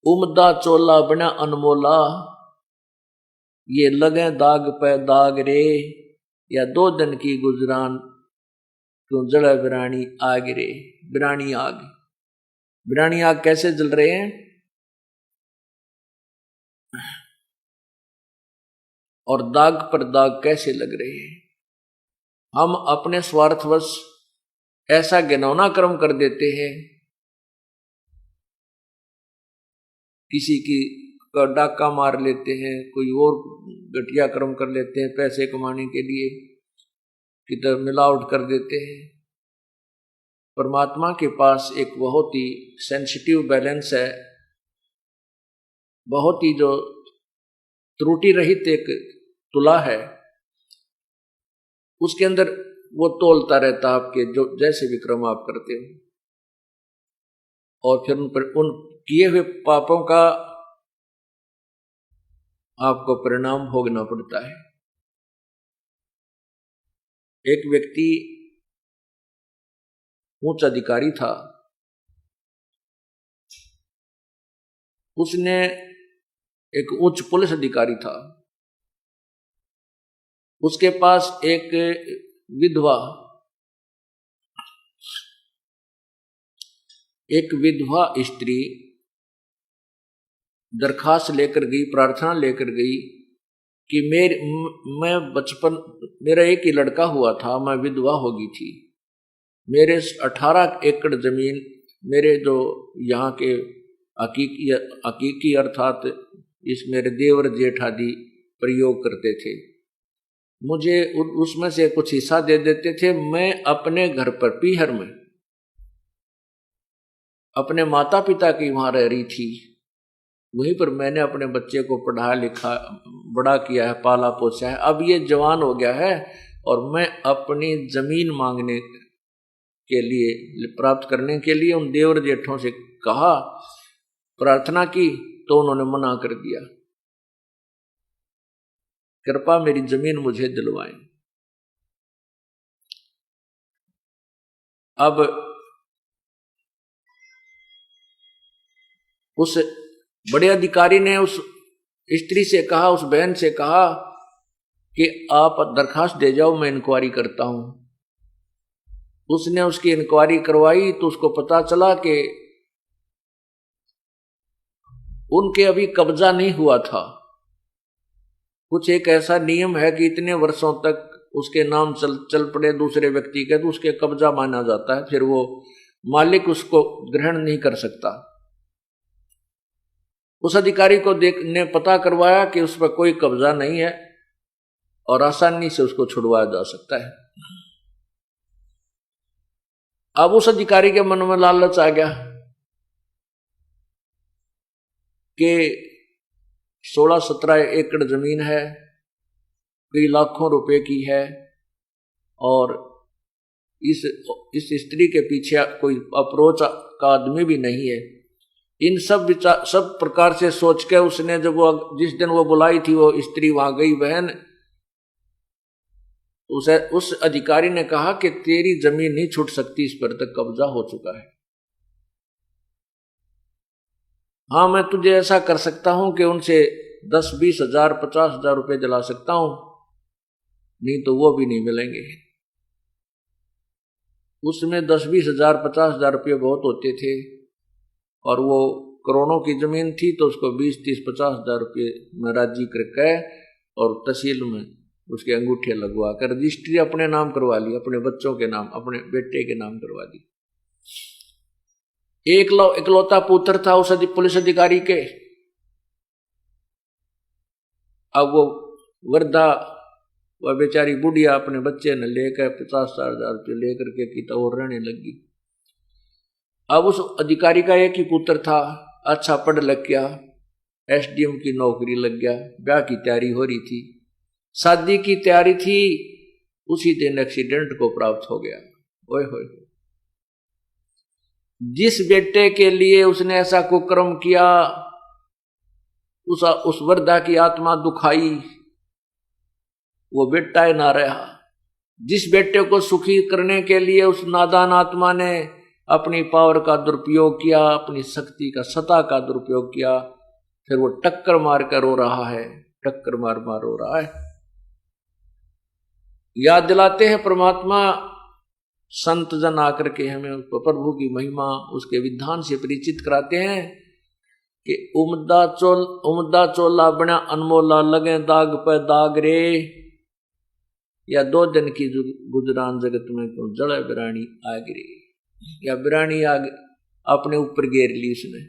उमदा चोला बना अनमोला, ये लगे दाग पे दाग रे, या 2 दिन की गुजरान क्यों जला बिरानी आग रे। बिरानी आग, बिरानी आग कैसे जल रहे हैं और दाग पर दाग कैसे लग रहे हैं। हम अपने स्वार्थवश ऐसा घिनौना कर्म कर देते हैं, किसी की का डाका मार लेते हैं, कोई और घटिया कर्म कर लेते हैं पैसे कमाने के लिए, किधर मिलावट कर देते हैं। परमात्मा के पास एक बहुत ही सेंसिटिव बैलेंस है, बहुत ही जो त्रुटि रहित एक तुला है, उसके अंदर वो तोलता रहता आपके जो जैसे भी कर्म आप करते हो, और फिर उन किए हुए पापों का आपको परिणाम भोगना पड़ता है। एक व्यक्ति उच्च अधिकारी था, उसने एक उच्च पुलिस अधिकारी था, उसके पास एक विधवा स्त्री दरखास्त लेकर गई, प्रार्थना लेकर गई कि मैं बचपन मेरा एक ही लड़का हुआ था, मैं विधवा हो गई थी, मेरे 18 एकड़ जमीन मेरे जो यहाँ के हकीकी अर्थात इस मेरे देवर जेठ आदि प्रयोग करते थे, मुझे उसमें से कुछ हिस्सा दे देते थे। मैं अपने घर पर पीहर में अपने माता पिता की वहां रह रही थी, वहीं पर मैंने अपने बच्चे को पढ़ा लिखा बड़ा किया है, पाला पोसा है। अब ये जवान हो गया है और मैं अपनी जमीन मांगने के लिए, प्राप्त करने के लिए उन देवर जेठों से कहा, प्रार्थना की तो उन्होंने मना कर दिया, कृपा मेरी जमीन मुझे दिलवाएं। अब उस बड़े अधिकारी ने उस स्त्री से कहा, उस बहन से कहा कि आप दरखास्त दे जाओ, मैं इंक्वायरी करता हूं। उसने उसकी इंक्वायरी करवाई तो उसको पता चला कि उनके अभी कब्जा नहीं हुआ था। कुछ एक ऐसा नियम है कि इतने वर्षों तक उसके नाम चल पड़े दूसरे व्यक्ति के तो उसके कब्जा माना जाता है, फिर वो मालिक उसको ग्रहण नहीं कर सकता। उस अधिकारी को ने पता करवाया कि उस पर कोई कब्जा नहीं है और आसानी से उसको छुड़वाया जा सकता है। अब उस अधिकारी के मन में लालच आ गया कि 16-17 एकड़ जमीन है, कई लाखों रुपए की है, और इस स्त्री के पीछे कोई अप्रोच का आदमी भी नहीं है। इन सब प्रकार से सोच के उसने जब वो जिस दिन वो बुलाई थी वो स्त्री वहां गई बहन, उस अधिकारी ने कहा कि तेरी जमीन नहीं छूट सकती, इस पर तक कब्जा हो चुका है। हाँ, मैं तुझे ऐसा कर सकता हूं कि उनसे 10-20 हजार 50 हजार रुपये दिला सकता हूं, नहीं तो वो भी नहीं मिलेंगे। उसमें 10-20 हजार 50 हजार रुपये बहुत होते थे और वो करोड़ों की जमीन थी, तो उसको 20-30-50 हजार रुपये में राजी करके और तहसील में उसके अंगूठे लगवा कर रजिस्ट्री अपने नाम करवा ली, अपने बच्चों के नाम, अपने बेटे के नाम करवा दी। इकलौता पुत्र था उस पुलिस अधिकारी के। अब वो वृद्धा वह बेचारी बुढ़िया अपने बच्चे ने लेकर 50-60 हजार रुपये लेकर के की तो और रहने लगी। अब उस अधिकारी का एक ही पुत्र था, अच्छा पढ़ लग गया, एसडीएम की नौकरी लग गया, ब्याह की तैयारी हो रही थी, शादी की तैयारी थी, उसी दिन एक्सीडेंट को प्राप्त हो गया। ओए होए, जिस बेटे के लिए उसने ऐसा कुकर्म किया उस वृद्धा की आत्मा दुखाई, वो बेटा ही ना रहा। जिस बेटे को सुखी करने के लिए उस नादान आत्मा ने अपनी पावर का दुरुपयोग किया, अपनी शक्ति का सत्ता का दुरुपयोग किया, फिर वो टक्कर मार कर रो रहा है, टक्कर मार मार रो रहा है। याद दिलाते हैं परमात्मा, संत जन आकर के हमें प्रभु की महिमा, उसके विधान से परिचित कराते हैं कि उमदा चोला बना अनमोला, लगे दाग पे दाग रे, या 2 दिन की गुजरान जगत में क्यों जड़े बिरानी आग रे, या बिरानी आग अपने ऊपर घेर ली उसने।